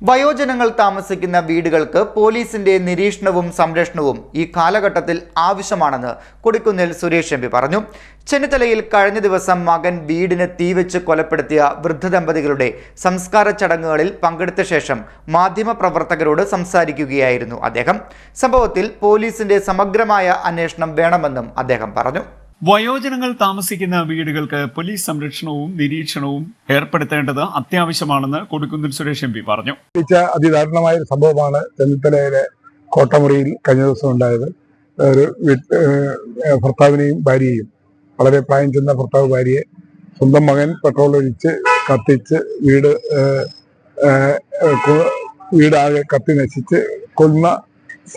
വയോജനങ്ങൾ താമസിക്കുന്ന വീടുകൾക്ക് പോലീസിന്റെ നിരീക്ഷണവും സംരക്ഷണവും ഈ കാലഘട്ടത്തിൽ ആവശ്യമാണെന്ന് കൊടിക്കുന്നിൽ സുരേഷ് എം പി പറഞ്ഞു. ചെന്നിത്തലയിൽ കഴിഞ്ഞ ദിവസം മകൻ വീടിന് തീവെച്ച് കൊലപ്പെടുത്തിയ വൃദ്ധദമ്പതികളുടെ സംസ്കാര ചടങ്ങുകളിൽ പങ്കെടുത്ത ശേഷം മാധ്യമപ്രവർത്തകരോട് സംസാരിക്കുകയായിരുന്നു അദ്ദേഹം. സംഭവത്തിൽ പോലീസിന്റെ സമഗ്രമായ അന്വേഷണം വേണമെന്നും അദ്ദേഹം പറഞ്ഞു. വയോജനങ്ങൾ താമസിക്കുന്ന വീടുകൾക്ക് പോലീസ് സംരക്ഷണവും നിരീക്ഷണവും ഏർപ്പെടുത്തേണ്ടത് അത്യാവശ്യമാണെന്ന് കൊടിക്കുന്നിൽ സുരേഷ് എം പി പറഞ്ഞു. അതിദാരുണമായ ഒരു സംഭവമാണ് ചെന്നിത്തലയിലെ കോട്ടമുറിയിൽ കഴിഞ്ഞ ദിവസം ഉണ്ടായത്. ഒരു ഭർത്താവിനെയും ഭാര്യയെയും, വളരെ പ്രായം ചെന്ന ഭർത്താവ് ഭാര്യയെ സ്വന്തം മകൻ പെട്രോൾ ഒഴിച്ച് കത്തിച്ച് വീടാകെ കത്തി നശിച്ച് കൊന്ന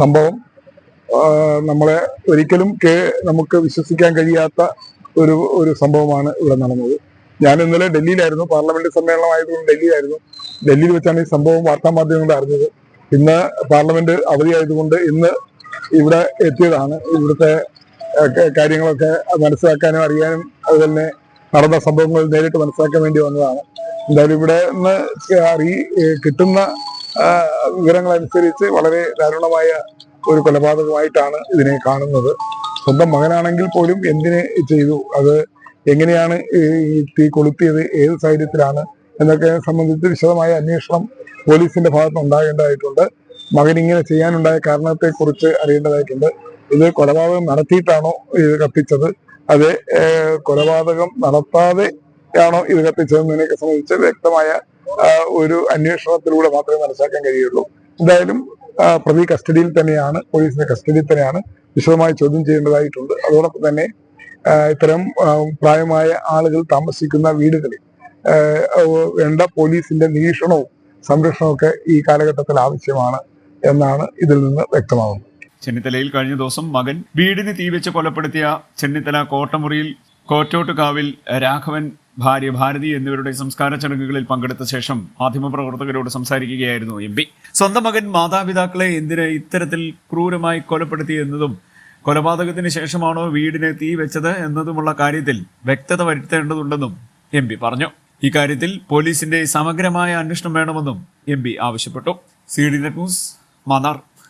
സംഭവം നമ്മളെ ഒരിക്കലും നമുക്ക് വിശ്വസിക്കാൻ കഴിയാത്ത ഒരു സംഭവമാണ് ഇവിടെ നടന്നത്. ഞാൻ ഇന്നലെ ഡൽഹിയിലായിരുന്നു, പാർലമെന്റ് സമ്മേളനമായതുകൊണ്ട് ഡൽഹിയിലായിരുന്നു. ഡൽഹിയിൽ വെച്ചാണ് ഈ സംഭവം വാർത്താമാധ്യമങ്ങളിൽ അറിഞ്ഞത്. ഇന്ന് പാർലമെന്റ് അവധിയായതുകൊണ്ട് ഇന്ന് ഇവിടെ എത്തിയതാണ്. ഇവിടുത്തെ കാര്യങ്ങളൊക്കെ മനസ്സിലാക്കാനും അറിയാനും അതുതന്നെ നടന്ന സംഭവങ്ങൾ നേരിട്ട് മനസ്സിലാക്കാൻ വേണ്ടി വന്നതാണ്. എന്തായാലും ഇവിടെ നിന്ന് കിട്ടുന്ന വിവരങ്ങളനുസരിച്ച് വളരെ ദാരുണമായ ഒരു കൊലപാതകമായിട്ടാണ് ഇതിനെ കാണുന്നത്. സ്വന്തം മകനാണെങ്കിൽ പോലും എന്തിനെ ചെയ്തു, അത് എങ്ങനെയാണ് ഈ തീ കൊളുത്തിയത്, ഏത് സാഹചര്യത്തിലാണ് എന്നൊക്കെ സംബന്ധിച്ച് വിശദമായ അന്വേഷണം പോലീസിന്റെ ഭാഗത്ത് ഉണ്ടാകേണ്ടതായിട്ടുണ്ട്. മകൻ ഇങ്ങനെ ചെയ്യാനുണ്ടായ കാരണത്തെക്കുറിച്ച് അറിയേണ്ടതായിട്ടുണ്ട്. ഇത് കൊലപാതകം നടത്തിയിട്ടാണോ ഇത് കത്തിച്ചത്, അത് കൊലപാതകം നടത്താതെ ആണോ ഇത് കത്തിച്ചതെന്നതിനെയൊക്കെ സംബന്ധിച്ച് വ്യക്തമായ ഒരു അന്വേഷണത്തിലൂടെ മാത്രമേ മനസ്സിലാക്കാൻ കഴിയുള്ളൂ. എന്തായാലും പ്രതി കസ്റ്റഡിയിൽ തന്നെയാണ്, പോലീസിന്റെ കസ്റ്റഡിയിൽ തന്നെയാണ്. വിശദമായി ചോദ്യം ചെയ്യേണ്ടതായിട്ടുണ്ട്. അതോടൊപ്പം തന്നെ ഇത്തരം പ്രായമായ ആളുകൾ താമസിക്കുന്ന വീടുകളിൽ വേണ്ട പോലീസിന്റെ നിരീക്ഷണവും സംരക്ഷണവും ഒക്കെ ഈ കാലഘട്ടത്തിൽ ആവശ്യമാണ് എന്നാണ് ഇതിൽ നിന്ന് വ്യക്തമാകുന്നത്. ചെന്നിത്തലയിൽ കഴിഞ്ഞ ദിവസം മകൻ വീടിന് തീവെച്ച് കൊലപ്പെടുത്തിയ ചെന്നിത്തല കോട്ടമുറിയിൽ കോറ്റോട്ടുകാവിൽ രാഘവൻ, ഭാര്യ ഭാരതി എന്നിവരുടെ സംസ്കാര ചടങ്ങുകളിൽ പങ്കെടുത്ത ശേഷം മാധ്യമപ്രവർത്തകരോട് സംസാരിക്കുകയായിരുന്നു എം പി. സ്വന്തം മകൻ മാതാപിതാക്കളെ എന്തിന് ഇത്തരത്തിൽ ക്രൂരമായി കൊലപ്പെടുത്തി എന്നതും കൊലപാതകത്തിന് ശേഷമാണോ വീടിന് തീ വെച്ചത് എന്നതുമുള്ള കാര്യത്തിൽ വ്യക്തത വരുത്തേണ്ടതുണ്ടെന്നും എം പി പറഞ്ഞു. ഇക്കാര്യത്തിൽ പോലീസിന്റെ സമഗ്രമായ അന്വേഷണം വേണമെന്നും എം പി ആവശ്യപ്പെട്ടു. CDNet news, Mannar.